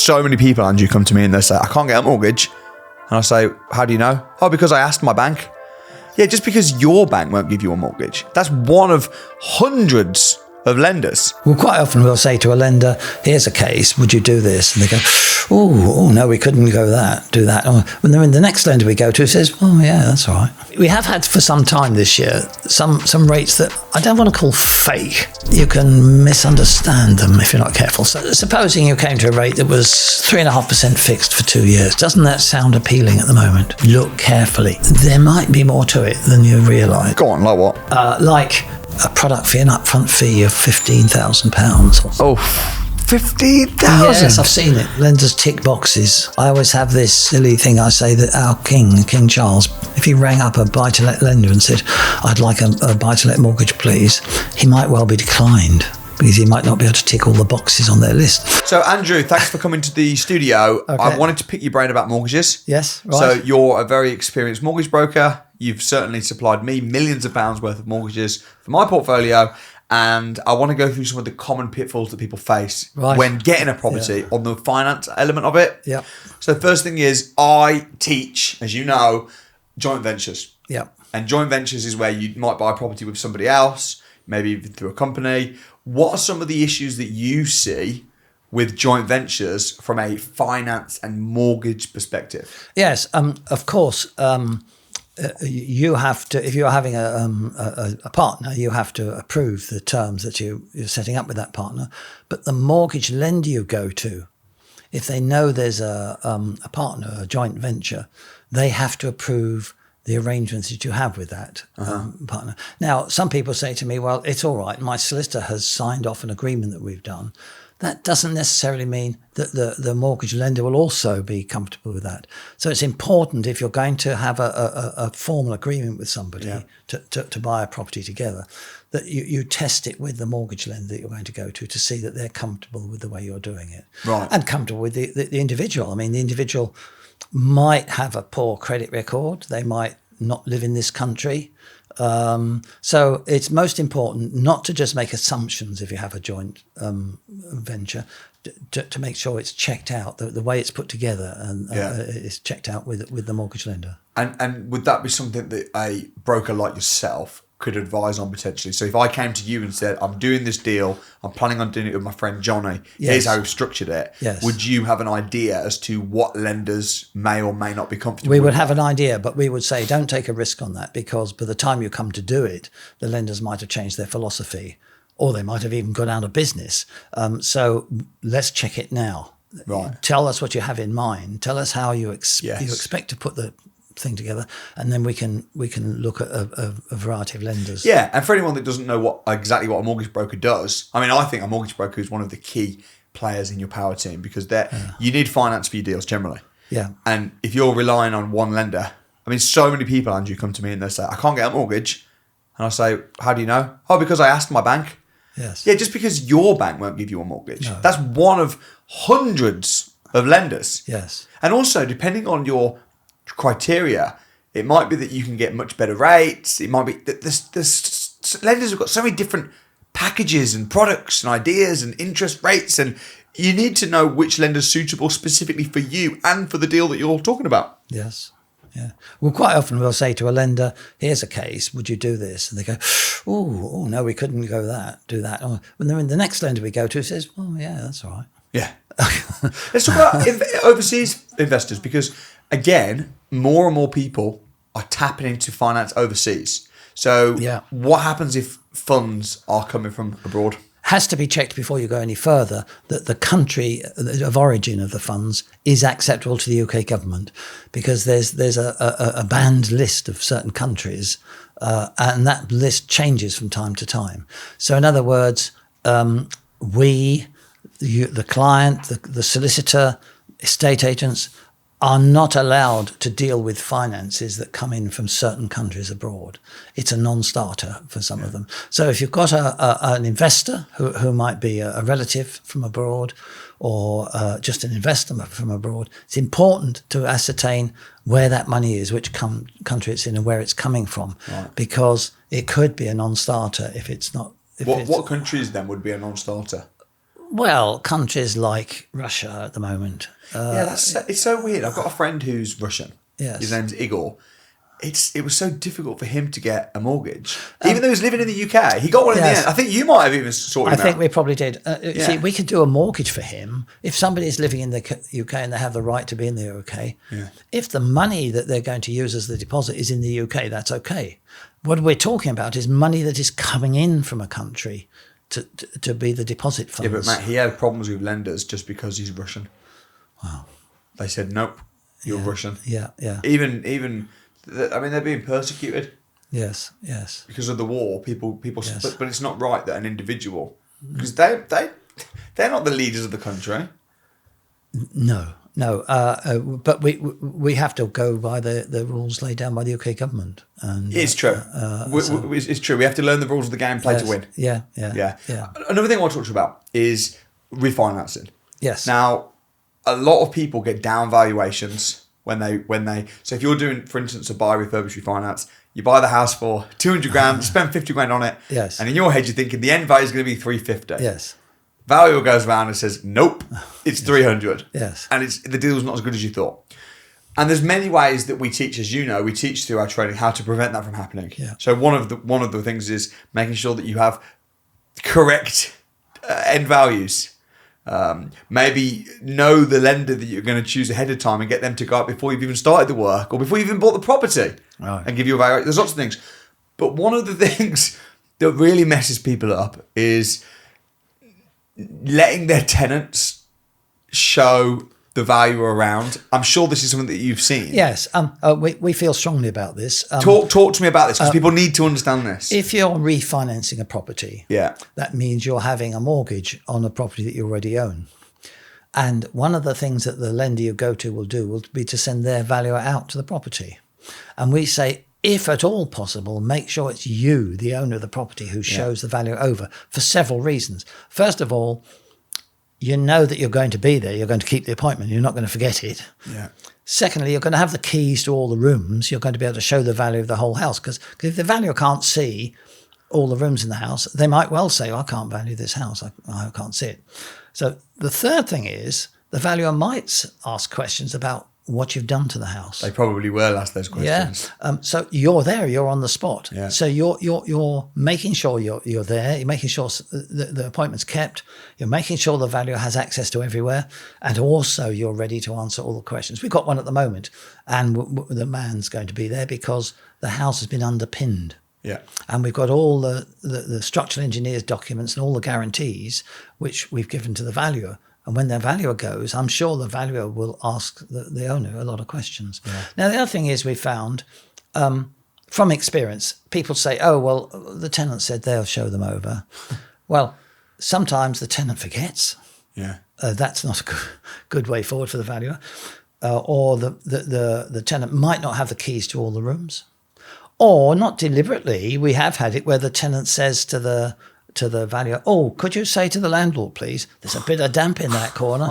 so many people, Andrew, come to me and they say, I can't get a mortgage. And I say, how do you know? Oh, because I asked my bank. Yeah, just because your bank won't give you a mortgage. That's one of hundreds of lenders. Well, quite often we'll say to a lender, here's a case, would you do this? And they go, oh no, we couldn't do that. And then the next lender we go to says, oh yeah, that's all right. We have had for some time this year some rates that I don't want to call fake. You can misunderstand them if you're not careful. So supposing you came to a rate that was 3.5% fixed for 2 years, doesn't that sound appealing at the moment? Look carefully. There might be more to it than you realise. Go on, like what? Like a product fee, an upfront fee of £15,000. Oh, 15,000? Yes, I've seen it. Lenders tick boxes. I always have this silly thing I say that our King Charles, if he rang up a buy-to-let lender and said, I'd like a buy-to-let mortgage, please, he might well be declined because he might not be able to tick all the boxes on their list. So, Andrew, thanks for coming to the studio. Okay. I wanted to pick your brain about mortgages. Yes, right. So, you're a very experienced mortgage broker. You've certainly supplied me millions of pounds worth of mortgages for my portfolio. And I want to go through some of the common pitfalls that people face when getting a property on the finance element of it. Yeah. So the first thing is I teach, as you know, joint ventures. Yeah. And joint ventures is where you might buy a property with somebody else, maybe even through a company. What are some of the issues that you see with joint ventures from a finance and mortgage perspective? Yes, of course. You have to, if you're having a partner, you have to approve the terms that you're setting up with that partner. But the mortgage lender you go to, if they know there's a partner, a joint venture, they have to approve the arrangements that you have with that partner. Now, some people say to me, well, it's all right. My solicitor has signed off an agreement that we've done. That doesn't necessarily mean that the mortgage lender will also be comfortable with that. So it's important, if you're going to have a formal agreement with somebody to buy a property together, that you test it with the mortgage lender that you're going to go to see that they're comfortable with the way you're doing it. Right. And comfortable with the individual. I mean, the individual might have a poor credit record. They might not live in this country. So it's most important not to just make assumptions if you have a joint venture, to make sure it's checked out, the way it's put together, and it's checked out with the mortgage lender. And would that be something that a broker like yourself could advise on potentially? So if I came to you and said, I'm doing this deal, I'm planning on doing it with my friend Johnny, here's how we've structured it. Yes. Would you have an idea as to what lenders may or may not be comfortable with? We would have an idea, but we would say, don't take a risk on that, because by the time you come to do it, the lenders might have changed their philosophy, or they might have even gone out of business. So let's check it now. Right. Tell us what you have in mind. Tell us how you expect to put the thing together, and then we can look at a variety of lenders. Yeah, and for anyone that doesn't know exactly what a mortgage broker does, I mean, I think a mortgage broker is one of the key players in your power team, because you need finance for your deals generally. Yeah. And if you're relying on one lender, I mean, so many people, Andrew, come to me and they say, I can't get a mortgage. And I say, how do you know? Oh, because I asked my bank. Yes. Yeah, just because your bank won't give you a mortgage. No. That's one of hundreds of lenders. Yes. And also, depending on your criteria, it might be that you can get much better rates. It might be that lenders have got so many different packages and products and ideas and interest rates, and you need to know which lender's suitable specifically for you and for the deal that you're talking about. Yes. Yeah. Well, quite often we'll say to a lender, here's a case, would you do this? And they go, oh no, we couldn't do that. And then the next lender we go to says, oh yeah, that's all right. Yeah. Let's talk about overseas investors, because again, more and more people are tapping into finance overseas. So what happens if funds are coming from abroad? Has to be checked before you go any further that the country of origin of the funds is acceptable to the UK government, because there's a banned list of certain countries, and that list changes from time to time. So in other words, the client, the solicitor, estate agents are not allowed to deal with finances that come in from certain countries abroad. It's a non-starter for some of them. So if you've got an investor who might be a relative from abroad, or just an investor from abroad, it's important to ascertain where that money is, which country it's in, and where it's coming from, because it could be a non-starter if it's not. What countries then would be a non-starter? Well, countries like Russia at the moment. Yeah, it's so weird. I've got a friend who's Russian. Yes. His name's Igor. It was so difficult for him to get a mortgage, even though he was living in the UK. He got one in the Yes. end. I think you might have even sorted him I think out. we probably did. Yeah. See, we could do a mortgage for him if somebody is living in the UK and they have the right to be in the UK. Yeah. If the money that they're going to use as the deposit is in the UK, that's okay. What we're talking about is money that is coming in from a country to be the deposit funds. Yeah, but Matt, he had problems with lenders just because he's Russian. Wow. They said, nope, you're Russian. Yeah, yeah. Even, I mean, they're being persecuted Yes. because of the war. People, Yes. but it's not right that an individual, because they're not the leaders of the country. No. But we have to go by the rules laid down by the UK government. And It's true. It's true. We have to learn the rules of the game, play to win. Yeah. Another thing I want to talk to you about is refinancing. Yes. Now, a lot of people get down valuations when they. So if you're doing, for instance, a buy refurbish refinance, you buy the house for 200 grand, spend 50 grand on it. Yes. And in your head, you're thinking the end value is going to be 350. Yes. Valuer goes around and says, nope, it's 300. Yes. And the deal's not as good as you thought. And there's many ways that we teach, as you know, we teach through our training how to prevent that from happening. Yeah. So one of the things is making sure that you have correct end values. Maybe know the lender that you're going to choose ahead of time and get them to go up before you've even started the work or before you've even bought the property, right, and give you a valuation. There's lots of things. But one of the things that really messes people up is letting their tenants show the value around. I'm sure this is something that you've seen. Yes. We feel strongly about this. Talk to me about this, because people need to understand this. If you're refinancing a property, Yeah. that means you're having a mortgage on a property that you already own. And one of the things that the lender you go to will do will be to send their valuer out to the property. And we say, if at all possible, make sure it's you, the owner of the property, who shows the value over, for several reasons. First of all, you know that you're going to be there. You're going to keep the appointment. You're not going to forget it. Yeah. Secondly, you're going to have the keys to all the rooms. You're going to be able to show the value of the whole house. Because if the valuer can't see all the rooms in the house, they might well say, I can't value this house. I can't see it. So the third thing is the valuer might ask questions about what you've done to the house. They probably will ask those questions. Yeah. So you're there. You're on the spot. Yeah. So you're making sure you're there. You're making sure the appointment's kept. You're making sure the valuer has access to everywhere, and also you're ready to answer all the questions. We've got one at the moment, and the man's going to be there because the house has been underpinned. Yeah. And we've got all the structural engineer's documents and all the guarantees which we've given to the valuer. And when the valuer goes, I'm sure the valuer will ask the owner a lot of questions. Yeah. Now, the other thing is we found, from experience, people say, oh, well, the tenant said they'll show them over. Well, sometimes the tenant forgets. Yeah. That's not a good way forward for the valuer. Or the tenant might not have the keys to all the rooms. Or not deliberately, we have had it where the tenant says to the valuer, oh, could you say to the landlord, please, there's a bit of damp in that corner.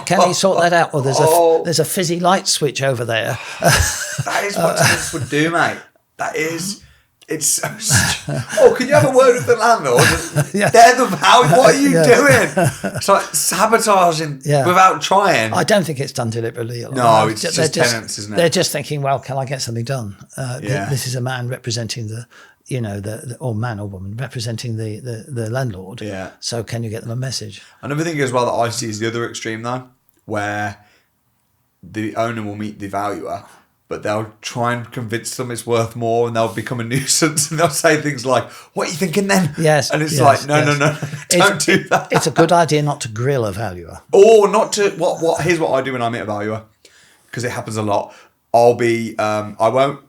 Can he sort that out? Or there's a fizzy light switch over there. That is what tenants would do, mate. That is... It's so can you have a word with the landlord? Yeah. What are you doing? It's like sabotaging without trying. I don't think it's done deliberately. No, it's just tenants, isn't it? They're just thinking, well, can I get something done? Yeah. This is a man representing or man or woman representing the landlord. Yeah. So can you get them a message? Another thing as well that I see is the other extreme though, where the owner will meet the valuer, but they'll try and convince them it's worth more, and they'll become a nuisance, and they'll say things like, what are you thinking then? Yes. And it's like, no, don't do that. It's a good idea not to grill a valuer. Or not to, here's what I do when I meet a valuer, because it happens a lot. I'll be, I won't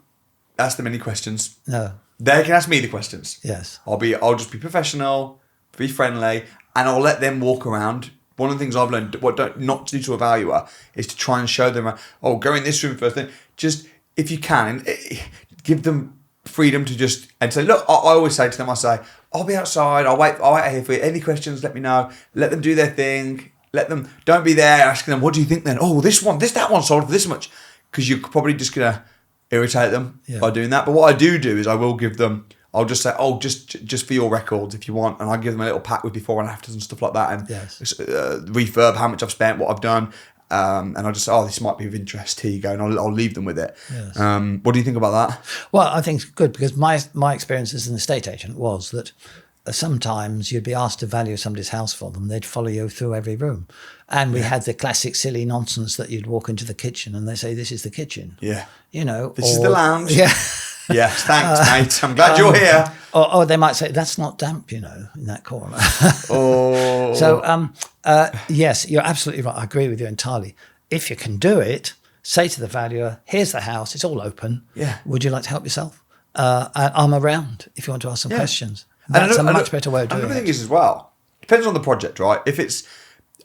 ask them any questions. No. They can ask me the questions. Yes. I'll just be professional, be friendly, and I'll let them walk around. One of the things I've learned, not to do to a valuer, is to try and show them, go in this room first. Then just, if you can, give them freedom to just, and say, look, I always say to them, I'll be outside, I'll wait here for you. Any questions, let me know. Let them do their thing. Don't be there asking them, what do you think then? Oh, that one sold for this much. Because you're probably just going to irritate them by doing that. But what I do is I will give them, I'll just say, oh, just for your records if you want, and I'll give them a little pack with before and afters and stuff like that, and refurb, how much I've spent, what I've done, and I'll just say, oh, this might be of interest. Here you go, and I'll leave them with it. Yes. What do you think about that? Well, I think it's good because my experience as an estate agent was that sometimes you'd be asked to value somebody's house for them. They'd follow you through every room. And we had the classic silly nonsense that you'd walk into the kitchen and they say, this is the kitchen. Yeah. You know. This is the lounge. Yeah. Yes, thanks, mate. I'm glad you're here. Or they might say, that's not damp, you know, in that corner. Oh. So, yes, you're absolutely right. I agree with you entirely. If you can do it, say to the valuer, here's the house. It's all open. Yeah. Would you like to help yourself? I'm around if you want to ask some questions. That's a much better way of doing it. Another thing is as well, depends on the project, right? If it's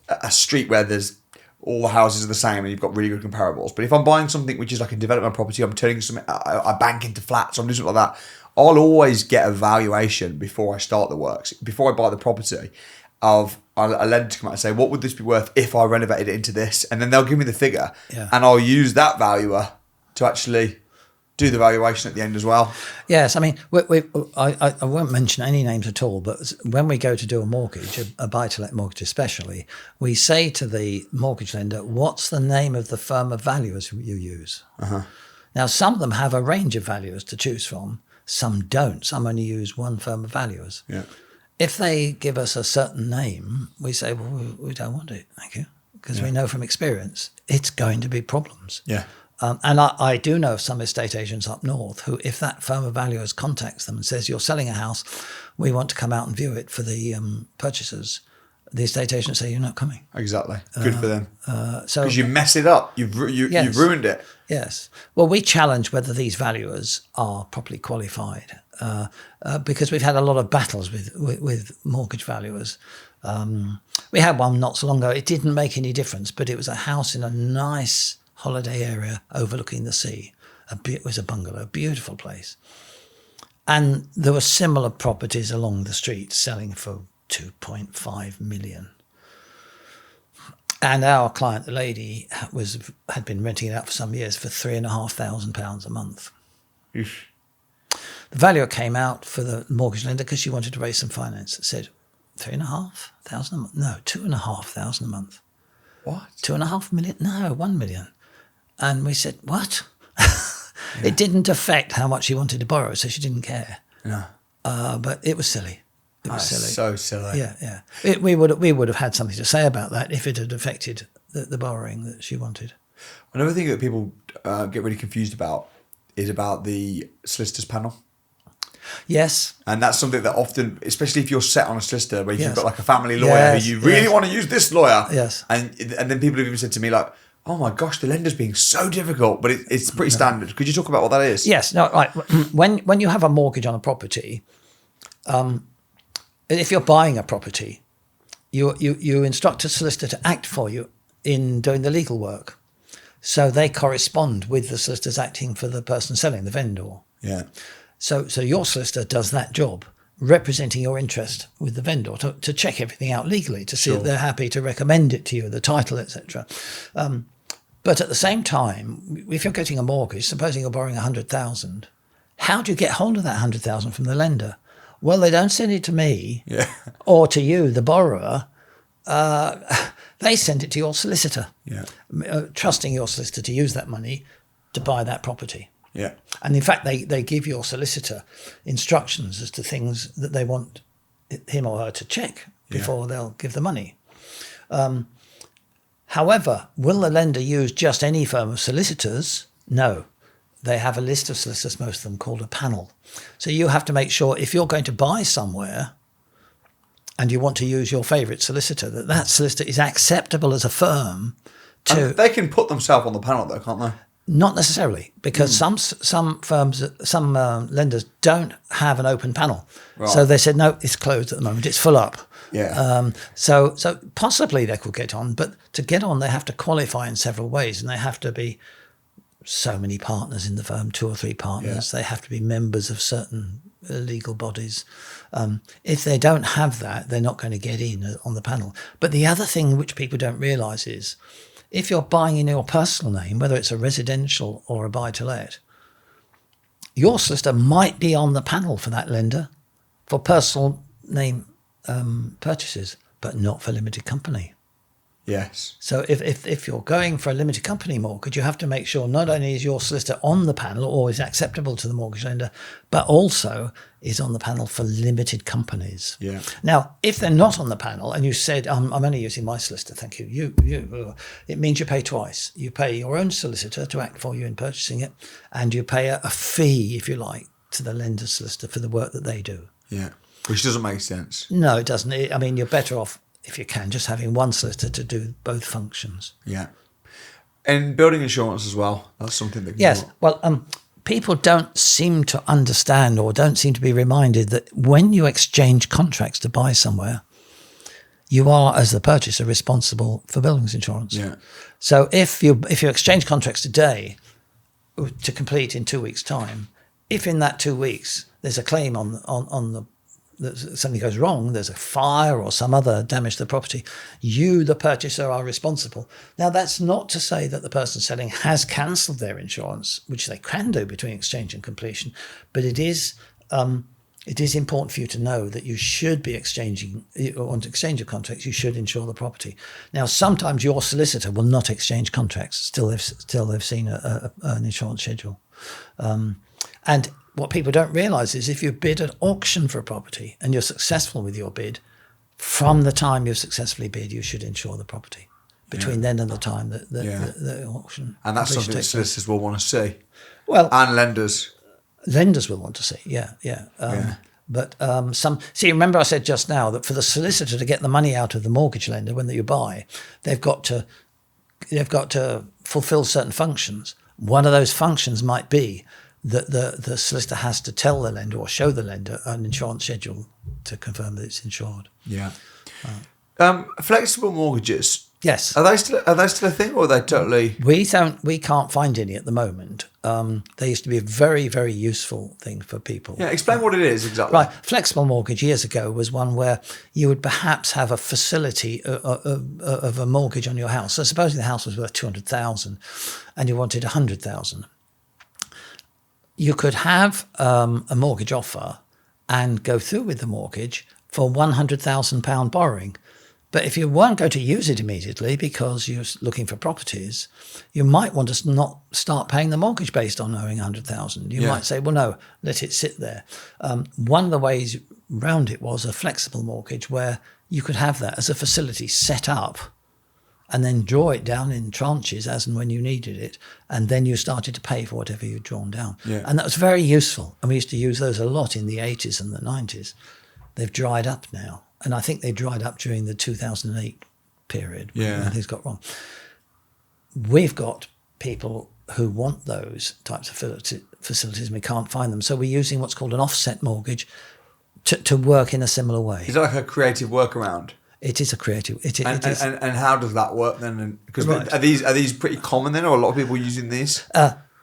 a street where there's all the houses are the same and you've got really good comparables, but if I'm buying something which is like a development property, I'm turning something, I bank into flats, I'm doing something like that, I'll always get a valuation before I start the works, before I buy the property, of a lender to come out and say, what would this be worth if I renovated it into this? And then they'll give me the figure, and I'll use that valuer to actually do the valuation at the end as well. Yes, I mean, I won't mention any names at all, but when we go to do a mortgage, a buy-to-let mortgage especially, we say to the mortgage lender, what's the name of the firm of valuers you use? Now, some of them have a range of valuers to choose from. Some don't. Some only use one firm of valuers. Yeah. If they give us a certain name, we say, well, we don't want it, thank you, because we know from experience it's going to be problems. Yeah. And I do know of some estate agents up north who, if that firm of valuers contacts them and says, you're selling a house, we want to come out and view it for the purchasers, the estate agents say, you're not coming. Exactly. Good for them. So because you mess it up. You've ruined it. Yes. Well, we challenge whether these valuers are properly qualified because we've had a lot of battles with mortgage valuers. We had one not so long ago. It didn't make any difference, but it was a house in a nice holiday area overlooking the sea. It was a bungalow, a beautiful place. And there were similar properties along the street selling for 2.5 million. And our client, the lady, had been renting it out for some years for £3,500 a month. Eesh. The valuer came out for the mortgage lender because she wanted to raise some finance. It said, 3,500 a month? No, 2,500 a month. What? 2.5 million? No, 1 million. And we said, what? It didn't affect how much she wanted to borrow, so she didn't care. No. But it was silly. It was silly. So silly. Yeah. We would have had something to say about that if it had affected the borrowing that she wanted. Another thing that people get really confused about is about the solicitors panel. Yes. And that's something that often, especially if you're set on a solicitor where you've got like a family lawyer who you really want to use this lawyer. Yes. And then people have even said to me like, oh my gosh, the lender's being so difficult, but it's pretty standard. Could you talk about what that is? Yes. No. Right. When you have a mortgage on a property, if you're buying a property, you instruct a solicitor to act for you in doing the legal work, so they correspond with the solicitors acting for the person selling, the vendor. Yeah. So your solicitor does that job, representing your interest with the vendor to check everything out legally, to see if they're happy to recommend it to you, the title, etc. But at the same time, if you're getting a mortgage, supposing you're borrowing 100,000, how do you get hold of that 100,000 from the lender? Well, they don't send it to me or to you, the borrower. They send it to your solicitor, trusting your solicitor to use that money to buy that property. Yeah. And in fact, they give your solicitor instructions as to things that they want him or her to check before they'll give the money. However, will the lender use just any firm of solicitors? No. They have a list of solicitors, most of them called a panel. So you have to make sure if you're going to buy somewhere and you want to use your favourite solicitor, that solicitor is acceptable as a firm to... And they can put themselves on the panel though, can't they? Not necessarily, because some firms, some lenders don't have an open panel. Right. So they said, no, it's closed at the moment. It's full up. Yeah. So possibly they could get on, but to get on, they have to qualify in several ways, and they have to be so many partners in the firm, 2 or 3 partners. They have to be members of certain legal bodies. If they don't have that, they're not going to get in on the panel. But the other thing which people don't realise is, if you're buying in your personal name, whether it's a residential or a buy-to-let, your solicitor might be on the panel for that lender for personal name purchases, but not for limited company. Yes. So if you're going for a limited company mortgage, you have to make sure not only is your solicitor on the panel or is acceptable to the mortgage lender, but also is on the panel for limited companies. Yeah. Now, if they're not on the panel and you said, I'm only using my solicitor, thank you, it means you pay twice. You pay your own solicitor to act for you in purchasing it, and you pay a fee, if you like, to the lender's solicitor for the work that they do. Yeah. Which doesn't make sense. No, it doesn't. I mean, you're better off, if you can, just having one solicitor to do both functions. Yeah. And building insurance as well. That's something that can Yes. help. Well, people don't seem to understand or don't seem to be reminded that when you exchange contracts to buy somewhere, you are, as the purchaser, responsible for buildings insurance. Yeah. So if you exchange contracts today to complete in 2 weeks' time, if in that 2 weeks there's a claim on the something goes wrong, there's a fire or some other damage to the property, you, the purchaser, are responsible. Now, that's not to say that the person selling has cancelled their insurance, which they can do between exchange and completion, but it is important for you to know that you should be exchanging, on exchange of contracts, you should insure the property. Now, sometimes your solicitor will not exchange contracts, still they've seen an insurance schedule. And what people don't realise is if you bid at auction for a property and you're successful with your bid, from the time you've successfully bid, you should insure the property. Between then and the time that the auction. And that's something that solicitors will want to see. Well, and lenders. Lenders will want to see, yeah. But remember I said just now that for the solicitor to get the money out of the mortgage lender when you buy, they've got to fulfil certain functions. One of those functions might be that the solicitor has to tell the lender or show the lender an insurance schedule to confirm that it's insured. Yeah. Flexible mortgages. Yes. Are they still a thing, or are they totally? We can't find any at the moment. They used to be a very, very useful thing for people. Yeah, explain what it is exactly. Right, flexible mortgage years ago was one where you would perhaps have a facility of a mortgage on your house. So supposing the house was worth 200,000 and you wanted 100,000. You could have a mortgage offer and go through with the mortgage for £100,000 borrowing. But if you weren't going to use it immediately because you're looking for properties, you might want to not start paying the mortgage based on owing 100,000. You might say, well, no, let it sit there. One of the ways around it was a flexible mortgage where you could have that as a facility set up and then draw it down in tranches as and when you needed it. And then you started to pay for whatever you'd drawn down. Yeah. And that was very useful. And we used to use those a lot in the 80s and the 90s. They've dried up now. And I think they dried up during the 2008 period when things got wrong. We've got people who want those types of facilities and we can't find them. So we're using what's called an offset mortgage to work in a similar way. Is it like a creative workaround? It is a creative. It is. And how does that work then? Because are these pretty common then, or a lot of people using these?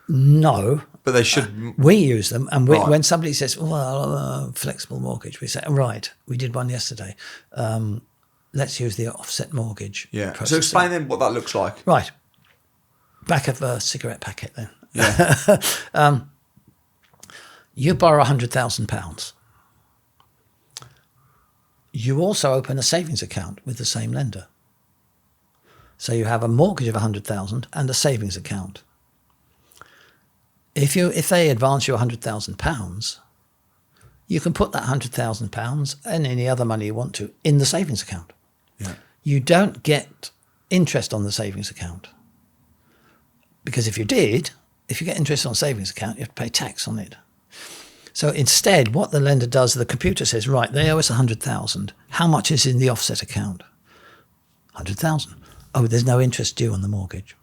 No. But they should. We use them, and when somebody says, "Well, flexible mortgage," we say, "Right, we did one yesterday. Let's use the offset mortgage." Yeah. So explain then what that looks like. Right. Back of a cigarette packet then. Yeah. You borrow £100,000. You also open a savings account with the same lender. So you have a mortgage of £100,000 and a savings account. If they advance you £100,000, you can put that £100,000 and any other money you want to in the savings account. Yeah. You don't get interest on the savings account. Because if you get interest on a savings account, you have to pay tax on it. So instead, what the lender does, the computer says, right, they owe us 100,000. How much is in the offset account? 100,000. Oh, there's no interest due on the mortgage.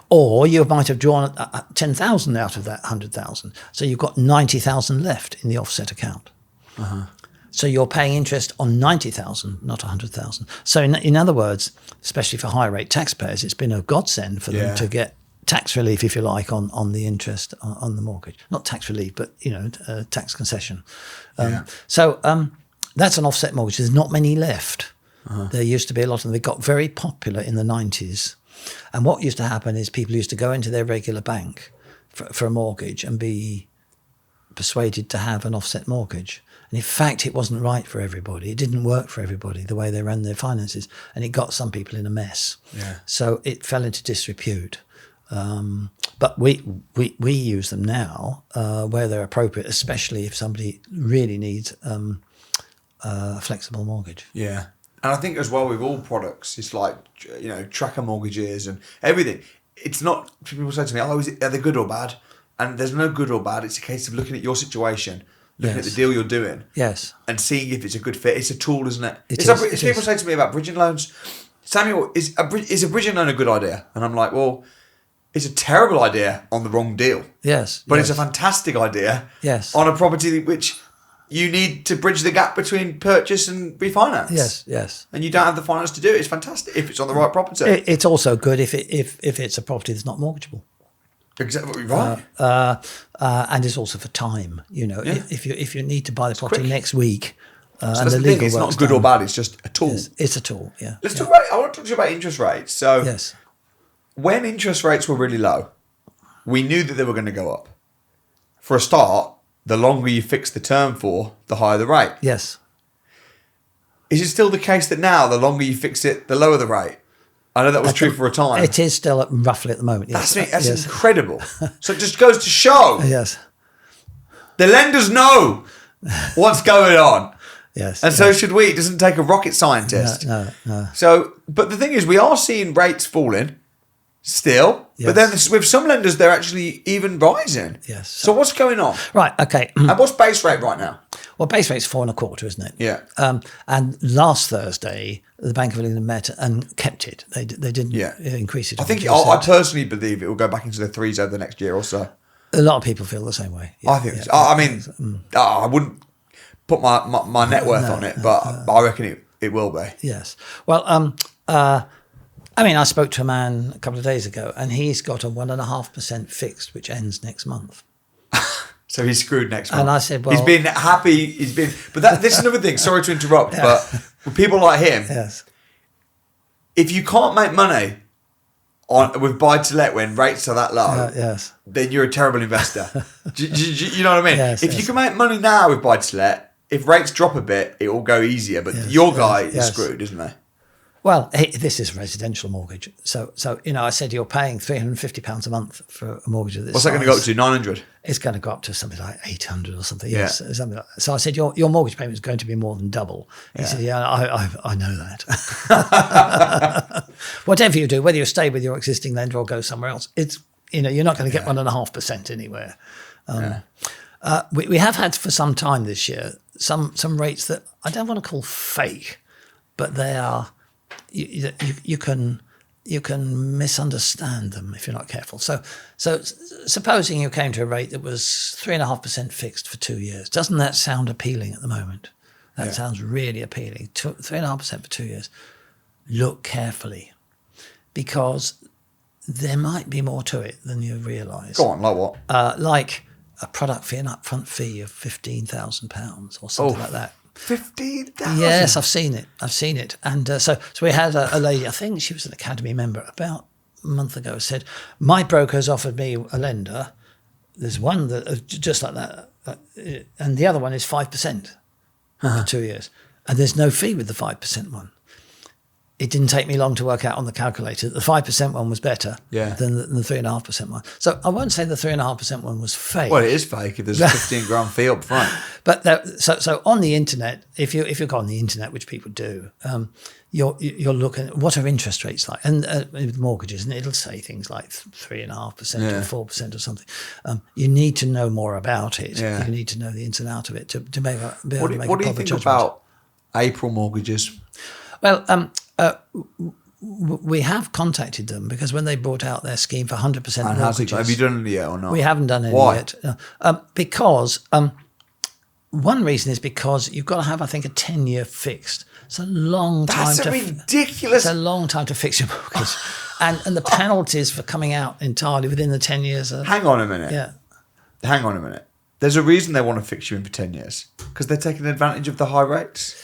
Or you might have drawn 10,000 out of that 100,000. So you've got 90,000 left in the offset account. Uh-huh. So you're paying interest on 90,000, not 100,000. So in other words, especially for high rate taxpayers, it's been a godsend for them to get tax relief, if you like, on the interest on the mortgage. Not tax relief, but, tax concession. So that's an offset mortgage. There's not many left. Uh-huh. There used to be a lot of them. They got very popular in the 90s. And what used to happen is people used to go into their regular bank for a mortgage and be persuaded to have an offset mortgage. And in fact, it wasn't right for everybody. It didn't work for everybody, the way they ran their finances. And it got some people in a mess. Yeah. So it fell into disrepute. But we use them now where they're appropriate, especially if somebody really needs a flexible mortgage. Yeah. And I think as well with all products, it's like, tracker mortgages and everything. It's not, people say to me, are they good or bad? And there's no good or bad. It's a case of looking at your situation, looking at the deal you're doing. Yes. And seeing if it's a good fit. It's a tool, isn't it? People say to me about bridging loans, Samuel, is a bridging loan a good idea? And I'm like, well, it's a terrible idea on the wrong deal. Yes. But it's a fantastic idea on a property which you need to bridge the gap between purchase and refinance. Yes, yes. And you don't have the finance to do it. It's fantastic if it's on the right property. It's also good if it's a property that's not mortgageable. Exactly right. And it's also for time. If you need to buy the property quick. next week, So and that's the the legal thing. It's not work's good done, or bad. It's just a tool. It's a tool. Yeah. Let's talk about. I want to talk to you about interest rates. So Yes. when interest rates were really low, we knew that they were going to go up. For a start, the longer you fix the term for, the higher the rate. Yes. Is it still the case that now, the longer you fix it, the lower the rate? I know that was true for a time. It is still roughly at the moment. Yes. That's Yes. incredible. So it just goes to show Yes. the lenders know what's going on. Yes. And so should we. It doesn't take a rocket scientist. No. So, but the thing is, we are seeing rates falling still. Yes. But then with some lenders, they're actually even rising. Yes. So what's going on? Right. Okay. And what's base rate right now? Well, base rate's 4.25, isn't it? Yeah. And last Thursday, the Bank of England met and kept it. They didn't increase it. I think I personally believe it will go back into the threes over the next year or so. A lot of people feel the same way. Yeah, I think. I mean, I wouldn't put my net worth on it, but I reckon it will be. Yes. Well, I spoke to a man a couple of days ago, and he's got a 1.5% fixed, which ends next month. So he's screwed next month. And I said, well, he's been happy. But this is another thing. Sorry to interrupt, but with people like him, yes, if you can't make money with buy to let when rates are that low, yes, then you're a terrible investor. You know what I mean? Yes, if you can make money now with buy to let, if rates drop a bit, it will go easier. But your guy is screwed, isn't he? Well, this is a residential mortgage. So I said you're paying £350 a month for a mortgage of this What's that going to go up to? 900? It's going to go up to something like 800 or something. Yes, something like that. So I said your mortgage payment is going to be more than double. He said, "Yeah, I know that." Whatever you do, whether you stay with your existing lender or go somewhere else, it's you're not going to get 1.5% anywhere. We have had for some time this year some rates that I don't want to call fake, but they are. You can misunderstand them if you're not careful. So supposing you came to a rate that was 3.5% fixed for 2 years, doesn't that sound appealing at the moment? That sounds really appealing. 3.5% for 2 years. Look carefully, because there might be more to it than you realise. Go on, like what? Like a product fee, an upfront fee of £15,000 or something like that. 15,000? Yes, I've seen it. And so we had a lady, I think she was an Academy member, about a month ago, said, my broker's offered me a lender. There's one that just like that. And the other one is 5% for 2 years. And there's no fee with the 5% one. It didn't take me long to work out on the calculator that the 5% one was better than the 3.5% one. So I won't say the 3.5% one was fake. Well, it is fake if there's a 15 grand fee up front. But so on the internet, if you go on the internet, which people do, you're looking at what are interest rates like, and with mortgages, and it'll say things like 3.5% or 4% or something. You need to know more about it. Yeah. You need to know the ins and out of it to be able to make a proper judgment. What do you think about April mortgages? Well, we have contacted them because when they brought out their scheme for 100% mortgages, have you done it yet or not? We haven't done it yet. Because one reason is because you've got to have, I think, a 10-year fixed. It's a long time. That's ridiculous. It's a long time to fix your mortgage, and the penalties for coming out entirely within the 10 years. Hang on a minute. Yeah. Hang on a minute. There's a reason they want to fix you in for 10 years because they're taking advantage of the high rates.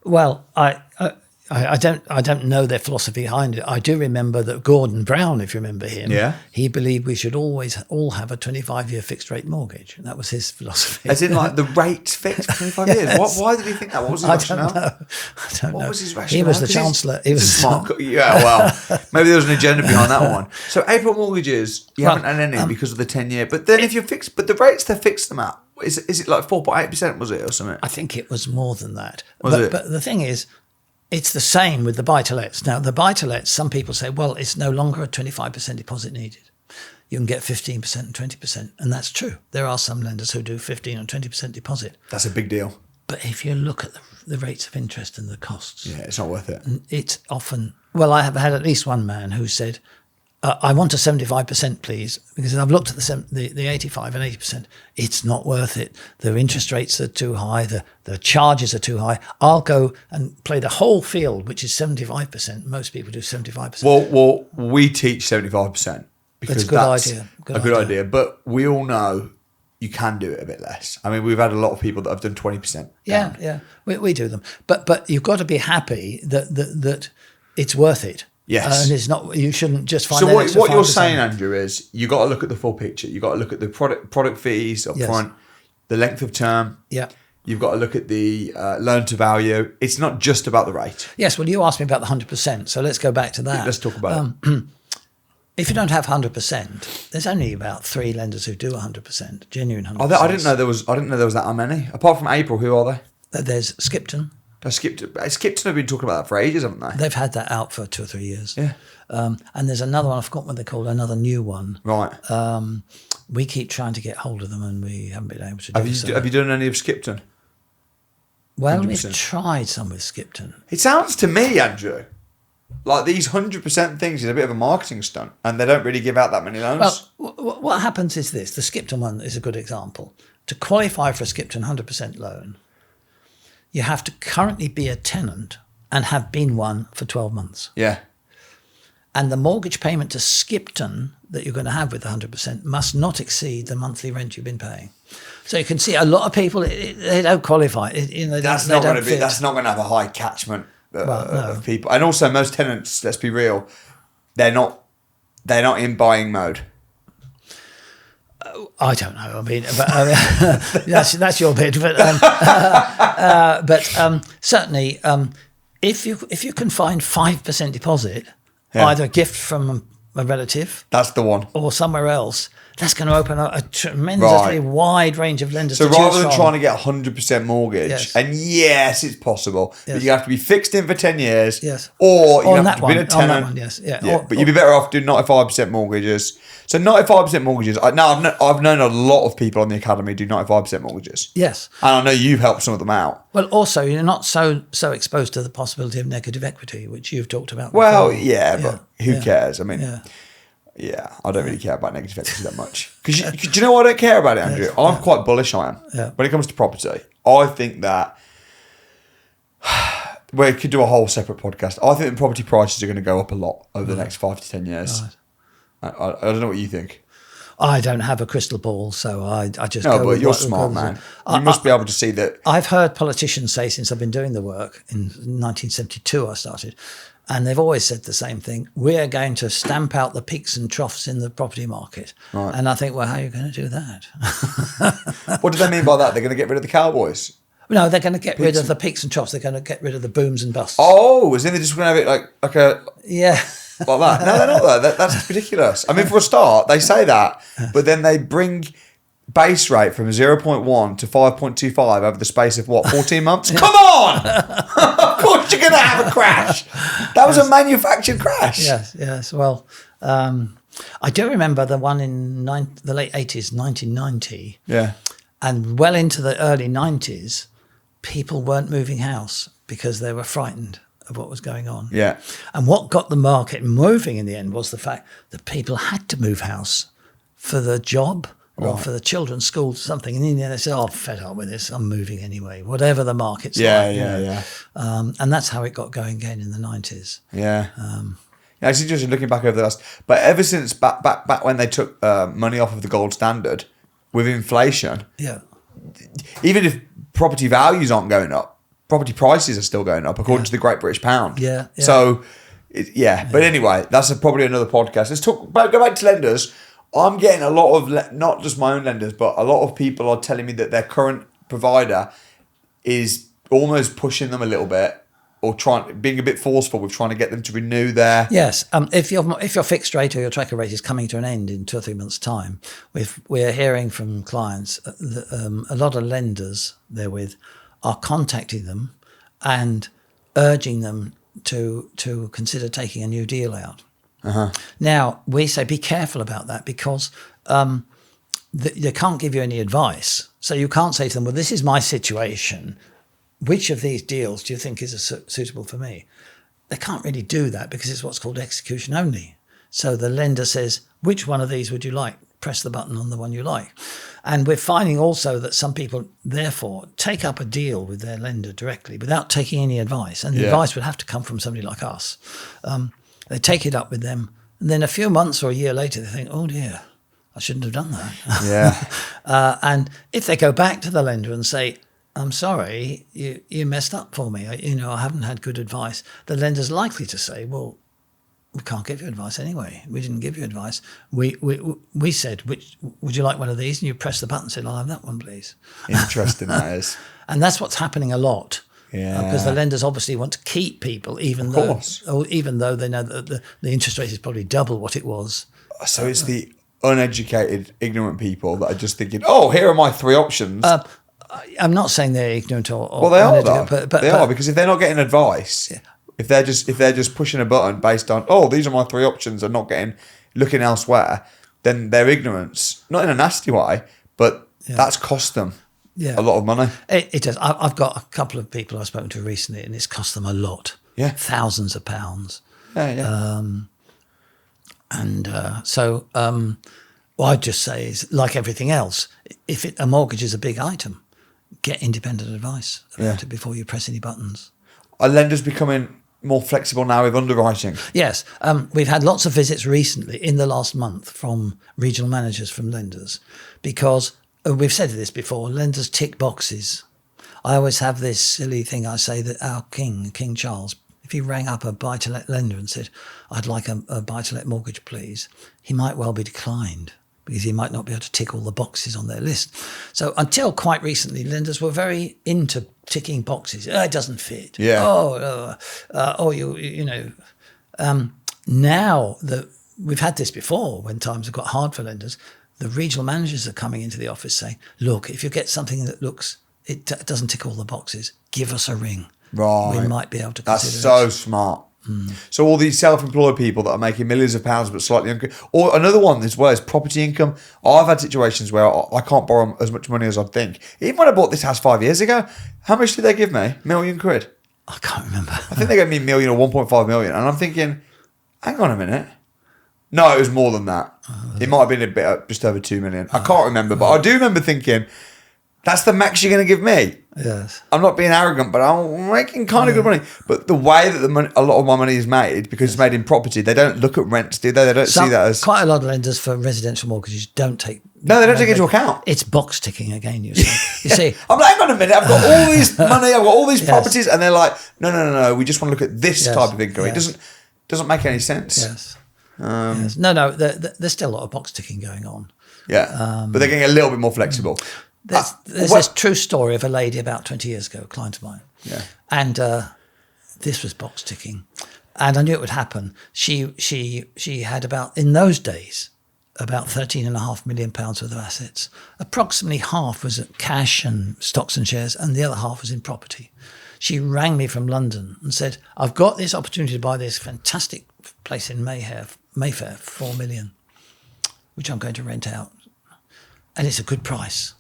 Well, I don't know their philosophy behind it. I do remember that Gordon Brown, if you remember him, he believed we should always all have a 25-year fixed rate mortgage. And that was his philosophy. As in, like, the rate's fixed for 25 years. Yes. Why did he think that? What was his rationale? I don't know. What was his rationale? He was the chancellor. He was smart. Yeah, well, maybe there was an agenda behind that one. So April mortgages, you haven't had any because of the 10-year. But then if you're fixed, but the rates they fixed them at, is it like 4.8%, was it, or something? I think it was more than that. But the thing is, it's the same with the buy-to-lets. Now, the buy-to-lets, some people say, well, it's no longer a 25% deposit needed. You can get 15% and 20%. And that's true. There are some lenders who do 15 and 20% deposit. That's a big deal. But if you look at the rates of interest and the costs, it's not worth it. It's often, well, I have had at least one man who said, I want a 75%, please, because I've looked at the 85 and 80%. It's not worth it. The interest rates are too high. The charges are too high. I'll go and play the whole field, which is 75%. Most people do 75%. Well, we teach 75% because that's a good idea. But we all know you can do it a bit less. I mean, we've had a lot of people that have done 20%. Yeah. We do them. But you've got to be happy that it's worth it. Yes. And it's not, you shouldn't just find so that what you're 5%. saying, Andrew, is you got to look at the full picture. You got to look at the product fees up front, the length of term. Yeah. You've got to look at the loan to value. It's not just about the rate. Yes. Well, you asked me about the 100%. So let's go back to that. Let's talk about it. If you don't have 100%, there's only about 3 lenders who do 100%, genuine 100%. I didn't know there was that many. Apart from April, who are they? There's Skipton. Skipton have been talking about that for ages, haven't they? They've had that out for 2 or 3 years. Yeah. And there's another one, I forgot what they're called, another new one. Right. We keep trying to get hold of them and we haven't been able to do so. Have you done any of Skipton? Well, 100%. we've tried some with Skipton. It sounds to me, Andrew, like these 100% things is a bit of a marketing stunt and they don't really give out that many loans. Well, what happens is this. The Skipton one is a good example. To qualify for a Skipton 100% loan, you have to currently be a tenant and have been one for 12 months. Yeah. And the mortgage payment to Skipton that you're going to have with 100% must not exceed the monthly rent you've been paying. So you can see a lot of people, they don't qualify. That's not going to have a high catchment of people. And also most tenants, let's be real, they're not in buying mode. I don't know. I mean, that's your bit. But certainly, if you can find 5% deposit, either a gift from a relative, that's the one, or somewhere else, that's going to open up a tremendously wide range of lenders. So rather than trying to get 100% mortgage, and yes, it's possible, but you have to be fixed in for 10 years, or you have to be a tenant. But you'd be better off doing 95% mortgages. So 95% mortgages. I've known a lot of people on the academy do 95% mortgages. Yes, and I know you've helped some of them out. Well, also you're not so exposed to the possibility of negative equity, which you've talked about. Well, but who cares? I mean. Yeah, I don't really care about negative equity that much. Because do you know why I don't care about it, Andrew? I'm quite bullish, I am. Yeah. When it comes to property, I think that we could do a whole separate podcast. I think the property prices are going to go up a lot over the next 5 to 10 years. Right. I don't know what you think. I don't have a crystal ball, so I just no, go but with you're smart, man. You must be able to see that. I've heard politicians say since I've been doing the work, in 1972 I started, and they've always said the same thing. We're going to stamp out the peaks and troughs in the property market. Right. And I think, well, how are you going to do that? What do they mean by that? They're going to get rid of the cowboys? No, they're going to get rid of the peaks and troughs. They're going to get rid of the booms and busts. Oh, isn't they just going to have it like a... Yeah. Like that? No, they're not that. That's ridiculous. I mean, for a start, they say that, but then they bring base rate from 0.1 to 5.25 over the space of, 14 months? Come on! Of course you're going to have a crash. That was a manufactured crash. Yes. Well, I do remember the one in the late 80s, 1990. Yeah. And well into the early 90s, people weren't moving house because they were frightened of what was going on. Yeah. And what got the market moving in the end was the fact that people had to move house for the job or for the children's school or something. And in the end they said, I'm fed up with this, I'm moving anyway, whatever the market's like. Yeah. And that's how it got going again in the 90s. Yeah. Actually, just looking back over the last... But ever since back when they took money off of the gold standard, with inflation, yeah, even if property values aren't going up, property prices are still going up according to the Great British Pound. Yeah. So, But anyway, that's probably another podcast. Let's go back to lenders. I'm getting a lot of, not just my own lenders, but a lot of people are telling me that their current provider is almost pushing them a little bit, or being a bit forceful with trying to get them to renew their... Yes. If your fixed rate or your tracker rate is coming to an end in 2 or 3 months' time, we're hearing from clients that a lot of lenders they're with are contacting them and urging them to consider taking a new deal out. Now, we say be careful about that because they can't give you any advice. So you can't say to them, well, this is my situation. Which of these deals do you think is suitable for me? They can't really do that because it's what's called execution only. So the lender says, which one of these would you like? Press the button on the one you like. And we're finding also that some people, therefore, take up a deal with their lender directly without taking any advice. And the advice would have to come from somebody like us. They take it up with them. And then a few months or a year later, they think, oh, dear, I shouldn't have done that. Yeah. And if they go back to the lender and say, I'm sorry, you messed up for me. I haven't had good advice. The lender's likely to say, well, we can't give you advice anyway. We didn't give you advice. We said, would you like one of these? And you press the button and said, I'll have that one, please. Interesting, that is. And that's what's happening a lot. Yeah. Because the lenders obviously want to keep people, even though they know that the interest rate is probably double what it was. So it's the uneducated, ignorant people that are just thinking, oh, here are my 3 options. I'm not saying they're ignorant or well, they are though. But they are, because if they're not getting advice, if they're just pushing a button based on, oh, these are my 3 options, and not looking elsewhere, then their ignorance, not in a nasty way, but that's cost them a lot of money. It does. I've got a couple of people I've spoken to recently, and it's cost them a lot. Yeah, thousands of pounds. Yeah. What I'd just say is, like everything else, if a mortgage is a big item, get independent advice about it before you press any buttons. Are lenders becoming more flexible now with underwriting? Yes. We've had lots of visits recently in the last month from regional managers from lenders because we've said this before, lenders tick boxes. I always have this silly thing I say that our King Charles, if he rang up a buy-to-let lender and said, I'd like a buy-to-let mortgage, please, he might well be declined, because he might not be able to tick all the boxes on their list. So until quite recently, lenders were very into ticking boxes. It doesn't fit. Yeah. Now that we've had this before, when times have got hard for lenders, the regional managers are coming into the office saying, look, if you get something that it doesn't tick all the boxes, give us a ring. Right. We might be able to That's consider so it. smart. So all these self-employed people that are making millions of pounds but slightly younger, or another one as well is property income. I've had situations where I can't borrow as much money as I'd think. Even when I bought this house 5 years ago, how much did they give me? £1 million? I can't remember. I think they gave me £1 million or 1.5 million, and I'm thinking, hang on a minute. No, it was more than that. It might have been a bit just over 2 million. I can't remember, but I do remember thinking, that's the max you're going to give me. Yes. I'm not being arrogant, but I'm making kind of good money. But the way that a lot of my money is made, because it's made in property, they don't look at rents, do they? They don't see that as... Quite a lot of lenders for residential mortgages don't take... No, they don't take it into account. It's box ticking again, you see. You see. I'm like, hang on a minute, I've got all this money, I've got all these properties, and they're like, no, we just want to look at this type of income. It doesn't make any sense. Yes. Yes. No, there's still a lot of box ticking going on. Yeah, but they're getting a little bit more flexible. There's this true story of a lady about 20 years ago, a client of mine. Yeah. And this was box ticking. And I knew it would happen. She had in those days, about £13.5 million worth of assets. Approximately half was at cash and stocks and shares, and the other half was in property. She rang me from London and said, I've got this opportunity to buy this fantastic place in Mayfair, $4 million, which I'm going to rent out. And it's a good price.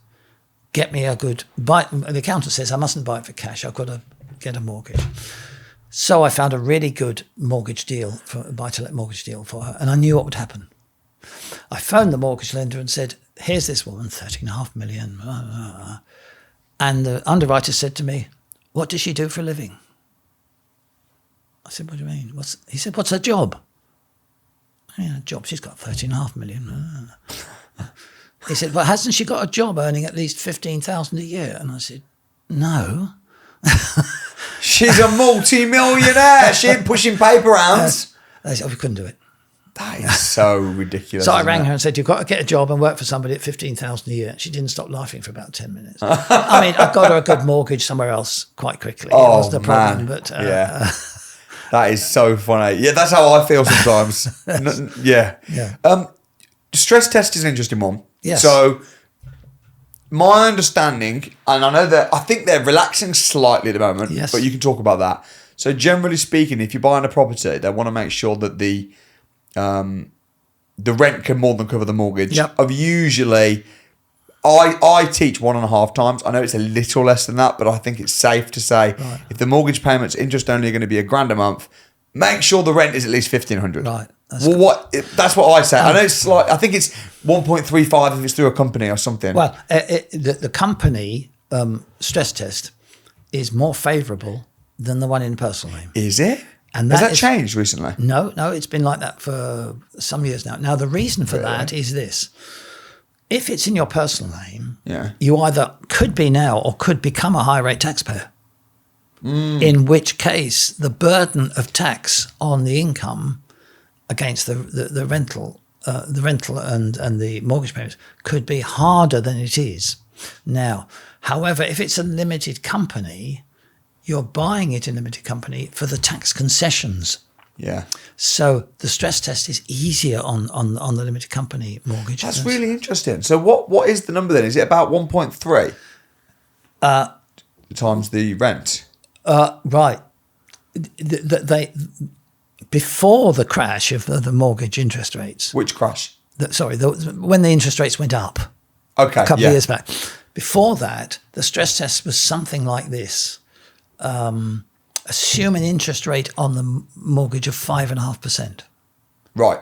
Get me a good buy. The accountant says I mustn't buy it for cash. I've got to get a mortgage. So I found a really good mortgage deal, for a buy-to-let mortgage deal for her, and I knew what would happen. I phoned the mortgage lender and said, here's this woman, $13.5 million. And the underwriter said to me, what does she do for a living? I said, what do you mean? He said, what's her job? Yeah, job, she's got $13.5 million. He said, well, hasn't she got a job earning at least $15,000 a year? And I said, no. She's a multi-millionaire. She ain't pushing paper rounds. They said, we couldn't do it. That is so ridiculous. So I rang her and said, you've got to get a job and work for somebody at $15,000 a year. She didn't stop laughing for about 10 minutes. I mean, I got her a good mortgage somewhere else quite quickly. It was the problem. Man. But yeah. That is so funny. Yeah, that's how I feel sometimes. Yeah. Stress test is an interesting one. Yes. So my understanding, and I think they're relaxing slightly at the moment, yes, but you can talk about that. So generally speaking, if you're buying a property, they want to make sure that the rent can more than cover the mortgage. Yep. Of usually, I teach 1.5 times. I know it's a little less than that, but I think it's safe to say if the mortgage payments interest only are going to be £1,000 a month, make sure the rent is at least $1,500. Right. That's what I say. I know it's like, I think it's 1.35 if it's through a company or something. Well, the company stress test is more favourable than the one in personal name. Is it? And has that changed recently? No, it's been like that for some years now. Now, the reason for that is this. If it's in your personal name, you either could be now or could become a high rate taxpayer. In which case, the burden of tax on the income against the rental and the mortgage payments could be harder than it is now. However, if it's a limited company, you're buying it in a limited company for the tax concessions. Yeah. So the stress test is easier on the limited company mortgage. That's really interesting. So what is the number then? Is it about 1.3 times the rent? Right. They before the crash of the mortgage interest rates. Which crash? When the interest rates went up. Okay. A couple of years back. Before that, the stress test was something like this. Assume an interest rate on the mortgage of 5.5%. Right.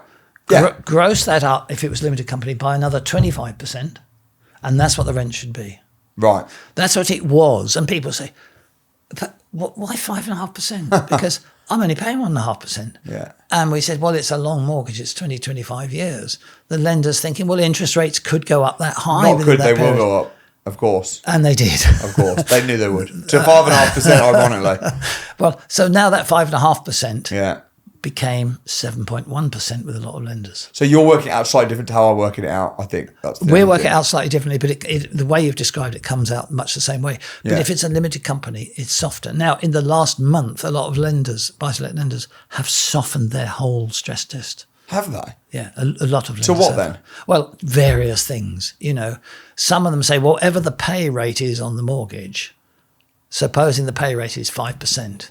Yeah. Gross that up if it was limited company by another 25%, and that's what the rent should be. Right. That's what it was. And people say, but why 5.5%? Because I'm only paying 1.5%. Yeah. And we said, well, it's a long mortgage. It's 20, 25 years. The lender's thinking, well, interest rates could go up that high. Not could, they will go up. Of course. And they did. Of course. They knew they would. To 5.5%, ironically. Well, so now that 5.5% became 7.1% with a lot of lenders. So you're working out slightly different to how I'm working it out, I think. We're working it out slightly differently, but the way you've described it comes out much the same way. But if it's a limited company, it's softer. Now, in the last month, a lot of lenders, buy-to-let lenders, have softened their whole stress test. Have they? Yeah, a lot of lenders. So what have. then? Well, various things. Some of them say, whatever the pay rate is on the mortgage, supposing the pay rate is 5%,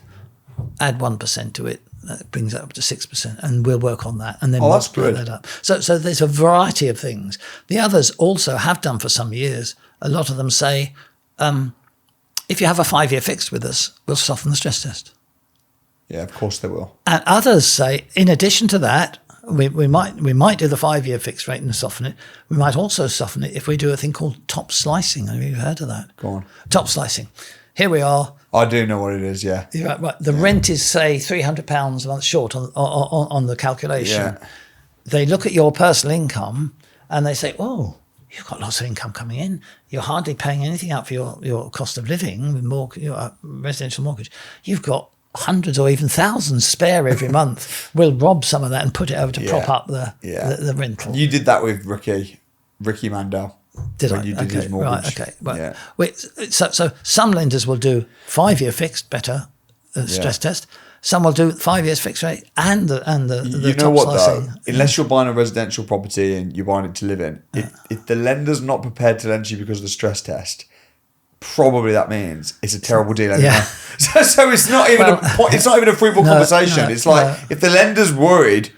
add 1% to it, that brings it up to 6%, and we'll work on that and then multiply that up. So there's a variety of things. The others also have done for some years. A lot of them say, if you have a 5-year fixed with us, we'll soften the stress test. Yeah, of course they will. And others say, in addition to that, we might do the 5-year fixed rate and soften it. We might also soften it if we do a thing called top slicing. Have you heard of that? Go on. Top slicing. Here we are. I do know what it is, yeah. Right. The rent is, say, £300 a month short on the calculation. Yeah. They look at your personal income and they say, oh, you've got lots of income coming in. You're hardly paying anything out for your cost of living with your residential mortgage. You've got hundreds or even thousands spare every month. We'll rob some of that and put it over to prop up the rental. You did that with Ricky Mandel. Did I? You did his mortgage. Right, okay. Well, so some lenders will do 5-year fixed, better stress test. Some will do 5 years fixed rate and the you know top what slicing. Though? Unless you're buying a residential property and you're buying it to live in, if the lender's not prepared to lend you because of the stress test, probably that means it's a terrible deal anyway. Yeah. So it's not even it's not even a fruitful conversation. It's like if the lender's worried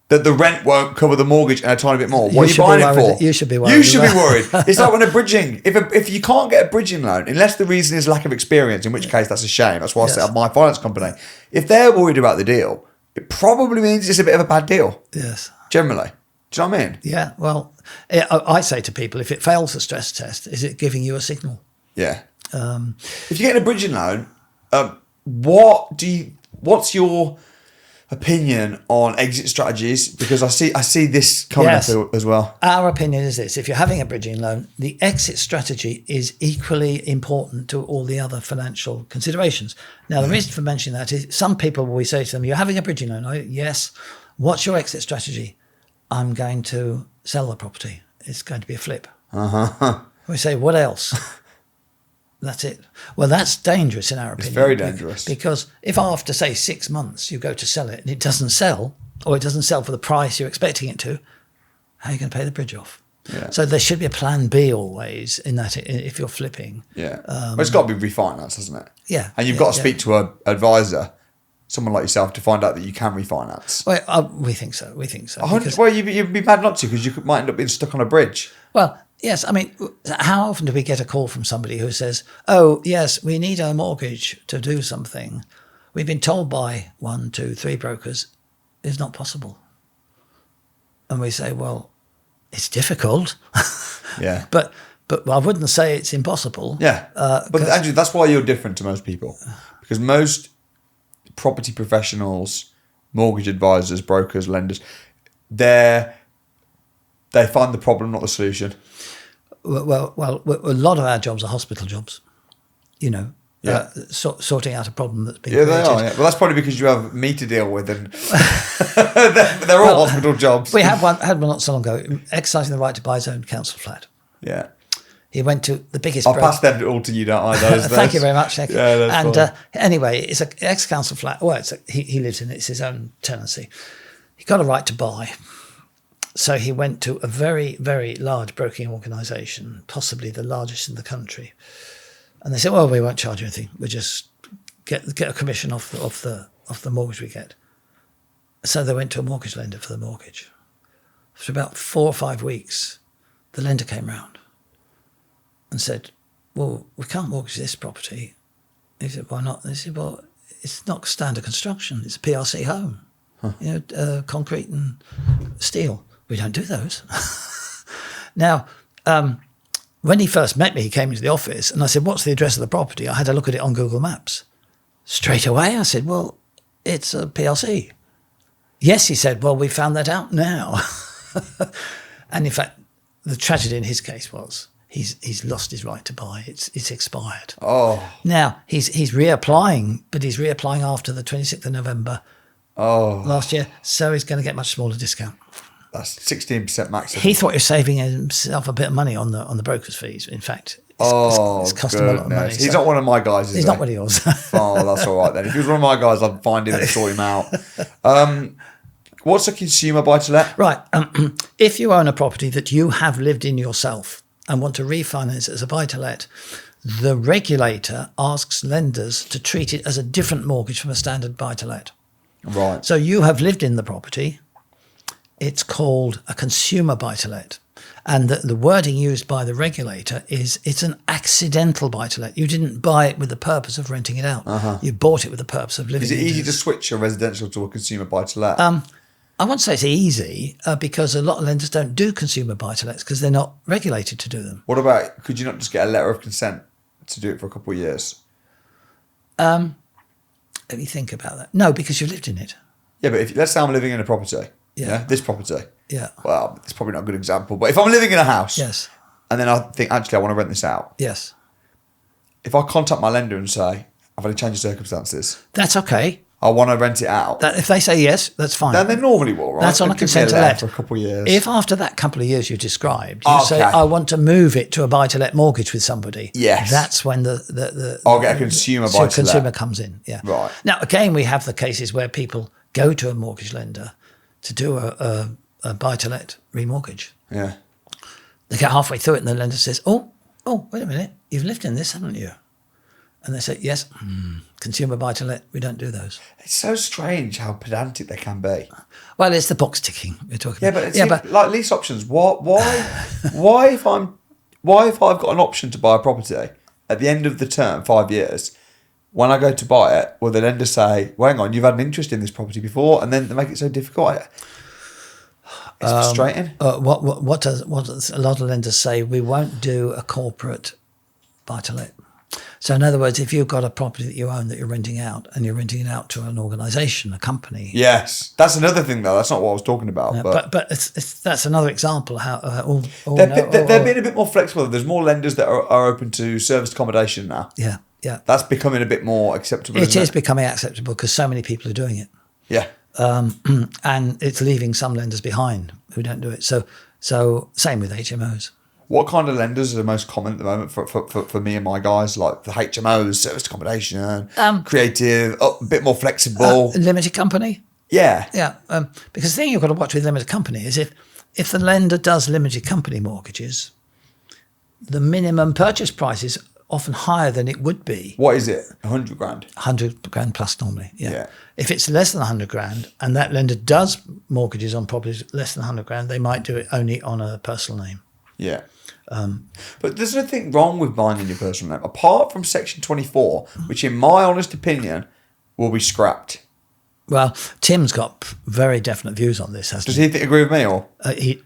that the rent won't cover the mortgage and a tiny bit more, what are you buying it for? You should be worried. You should be worried. It's like when a bridging. If you can't get a bridging loan, unless the reason is lack of experience, in which case that's a shame. That's why I set up my finance company. If they're worried about the deal, it probably means it's a bit of a bad deal. Yes. Generally. Do you know what I mean? Yeah. Well, I say to people, if it fails the stress test, is it giving you a signal? Yeah. If you're getting a bridging loan, what's your opinion on exit strategies? Because I see this coming Yes. up as well. Our opinion is this: if you're having a bridging loan, the exit strategy is equally important to all the other financial considerations. Now, the reason for mentioning that is some people, we say to them, "You're having a bridging loan." Oh, yes. What's your exit strategy? I'm going to sell the property. It's going to be a flip. We say, what else? That's it. Well, that's dangerous in our opinion. It's very dangerous. Because if after, say, 6 months you go to sell it and it doesn't sell, or it doesn't sell for the price you're expecting it to, how are you going to pay the bridge off? Yeah. So there should be a plan B always in that if you're flipping. Yeah. But it's got to be refinanced, hasn't it? Yeah. And you've got to speak to an advisor, someone like yourself, to find out that you can refinance. Well, we think so. Because- Well, you'd be mad not to, because you might end up being stuck on a bridge. Well, yes. I mean, how often do we get a call from somebody who says, "Oh, yes, we need a mortgage to do something. We've been told by 1, 2, 3 brokers it's not possible." And we say, "Well, it's difficult." Yeah. but I wouldn't say it's impossible. Yeah. But Andrew, that's why you're different to most people. Because most property professionals, mortgage advisors, brokers, lenders, they find the problem, not the solution. Well, a lot of our jobs are hospital jobs. Sorting out a problem that's been created. They are. Yeah. Well, that's probably because you have me to deal with, and they're all hospital jobs. We had one not so long ago, exercising the right to buy his own council flat. Yeah. He went to the biggest. I'll pass them all to you, don't I? Those. Thank you very much. Thank you. Yeah, that's and fine. Anyway, it's an ex-council flat. Well, he lives in it. It's his own tenancy. He got a right to buy. So he went to a very, very large broking organisation, possibly the largest in the country. And they said, "Well, we won't charge you anything. We just get a commission off the mortgage we get." So they went to a mortgage lender for the mortgage. For about 4 or 5 weeks, the lender came round and said, "Well, we can't mortgage this property." He said, "Why not?" They said, "Well, it's not standard construction. It's a PRC home. Concrete and steel. We don't do those." Now, when he first met me, he came into the office and I said, "What's the address of the property?" I had a look at it on Google Maps. Straight away, I said, "Well, it's a PLC." "Yes," he said, "well, we found that out now." And in fact, the tragedy in his case was he's lost his right to buy. It's expired. Oh. Now, he's reapplying, but he's reapplying after the 26th of November last year, so he's going to get much smaller discount. That's 16% max. He thought he was saving himself a bit of money on the broker's fees. In fact, it's cost him a lot of money. He's not one of my guys, is he? He's not one of yours. Oh, that's all right then. If he was one of my guys, I'd find him and sort him out. What's a consumer buy-to-let? Right. If you own a property that you have lived in yourself and want to refinance it as a buy-to-let, the regulator asks lenders to treat it as a different mortgage from a standard buy-to-let. Right. So you have lived in the property. It's called a consumer buy-to-let. And the wording used by the regulator is it's an accidental buy-to-let. You didn't buy it with the purpose of renting it out. You bought it with the purpose of living Is it in it. easy to switch a residential to a consumer buy-to-let? I won't say it's easy because a lot of lenders don't do consumer buy-to-lets because they're not regulated to do them. What about, could you not just get a letter of consent to do it for a couple of years? Let me think about that. No, because you've lived in it. Yeah, but let's say I'm living in a property. Yeah. This property. Yeah. Well, it's probably not a good example, but if I'm living in a house. Yes. And then I think, actually, I want to rent this out. Yes. If I contact my lender and say, I've had a change of circumstances, That's okay. I want to rent it out. If they say yes, that's fine. Then they normally will, right? That's on a They'll give me consent to letter let. for a couple of years. If after that couple of years you described, you say, Okay. "I want to move it to a buy-to-let mortgage with somebody," Yes. that's when the I'll get a consumer buy-to-let. consumer comes in. Yeah. Right. Now, again, we have the cases where people go to a mortgage lender to do a buy-to-let remortgage. Yeah. They get halfway through it and the lender says, oh, wait a minute, you've lived in this, haven't you? And they say, yes, consumer buy-to-let, we don't do those. It's so strange how pedantic they can be. Well, it's the box ticking we're talking Yeah, about. but like lease options. Why if I've got an option to buy a property at the end of the term, 5 years, when I go to buy it, will the lender say, "Well, hang on, you've had an interest in this property before," and then they make it so difficult? It's frustrating. What does a lot of lenders say? We won't do a corporate buy-to-let. So in other words, if you've got a property that you own that you're renting out and you're renting it out to an organisation, a company. Yes. That's another thing, though. That's not what I was talking about. Yeah, but but that's another example of how they're being a bit more flexible. There's more lenders that are open to serviced accommodation now. Yeah, yeah. That's becoming a bit more acceptable. It is becoming acceptable because so many people are doing it. Yeah. And it's leaving some lenders behind who don't do it. So same with HMOs. What kind of lenders are the most common at the moment for me and my guys? Like the HMOs, serviced accommodation, creative, a bit more flexible. Limited company? Yeah. Yeah. Because the thing you've got to watch with limited company is if the lender does limited company mortgages, the minimum purchase price is often higher than it would be. What is it? 100 grand? 100 grand plus normally, Yeah. If it's less than 100 grand and that lender does mortgages on properties less than 100 grand, they might do it only on a personal name. Yeah. But there's nothing wrong with buying in your personal name, apart from Section 24, which in my honest opinion will be scrapped. Well, Tim's got very definite views on this, hasn't Does he agree with me? Or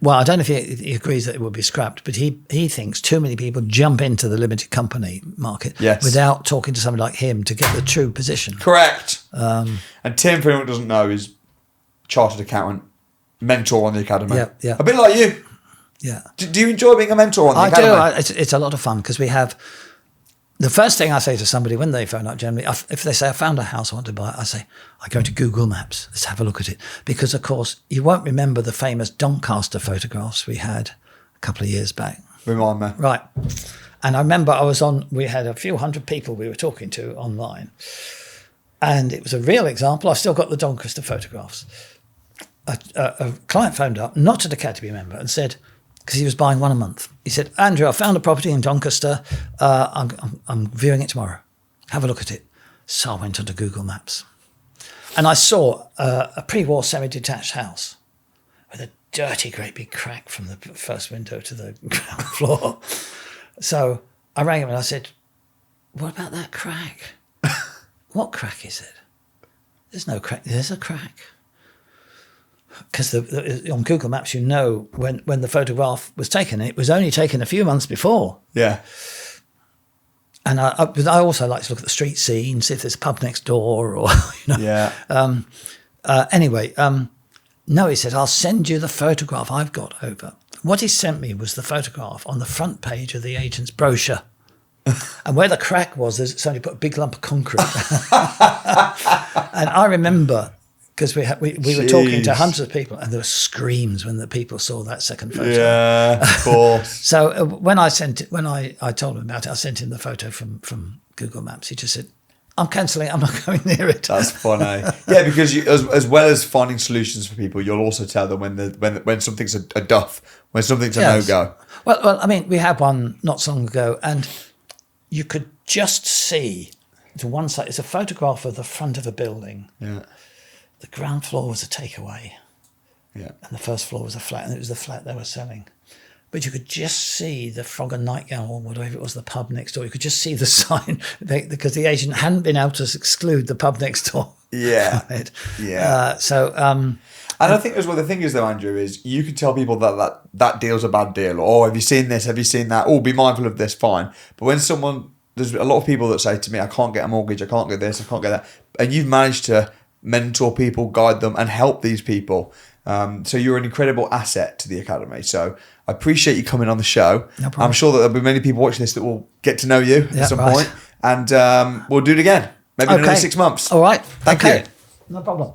well, I don't know if he agrees that it would be scrapped, but he thinks too many people jump into the limited company market without talking to somebody like him to get the true position. Correct. And Tim, for anyone who doesn't know, is chartered accountant, mentor on the academy. Yeah, yeah. A bit like you. Yeah. Do you enjoy being a mentor on the academy? I do. It's a lot of fun because we have. The first thing I say to somebody when they phone up, generally, if they say, I found a house I want to buy, I say, I go to Google Maps. Let's have a look at it. Because, of course, you won't remember the famous Doncaster photographs we had a couple of years back. Remind me. Right. And I remember we had a few hundred people we were talking to online. And it was a real example. I've still got the Doncaster photographs. A client phoned up, not an Academy member, and said, because he was buying one a month. He said, Andrew, I found a property in Doncaster. I'm viewing it tomorrow. Have a look at it. So I went onto Google Maps. And I saw a pre-war semi-detached house with a dirty, great big crack from the first window to the ground floor. So I rang him and I said, what about that crack? What crack is it? There's no crack. There's a crack. Because on Google Maps, you know when the photograph was taken. It was only taken a few months before. Yeah. And I also like to look at the street scene, see if there's a pub next door or, you know. Yeah. Anyway, no, he said, I'll send you the photograph I've got over. What he sent me was the photograph on the front page of the agent's brochure. And where the crack was, it's only put a big lump of concrete. And I remember... Because we were talking to hundreds of people, and there were screams when the people saw that second photo. Yeah, of course. So when I told him about it, I sent him the photo from Google Maps. He just said, "I'm cancelling. I'm not going near it." That's funny. Yeah, because you, as well as finding solutions for people, you'll also tell them when something's a duff, when something's a no-go. Well, I mean, we had one not so long ago, and you could just see to one side. It's a photograph of the front of a building. Yeah. The ground floor was a takeaway. Yeah. And the first floor was a flat, and it was the flat they were selling. But you could just see the Frog and Nightgown, or whatever it was, the pub next door. You could just see the sign because the agent hadn't been able to exclude the pub next door. Yeah. Right? Yeah. And I think as well, the thing is though, Andrew, is you can tell people that deal's a bad deal. Or, have you seen this? Have you seen that? Oh, be mindful of this. Fine. But when there's a lot of people that say to me, I can't get a mortgage. I can't get this. I can't get that. And you've managed to mentor people, guide them, and help these people. So you're an incredible asset to the Academy. So I appreciate you coming on the show. No problem. I'm sure that there'll be many people watching this that will get to know you at some point. And we'll do it again. Maybe in another 6 months. All right. Thank you. No problem.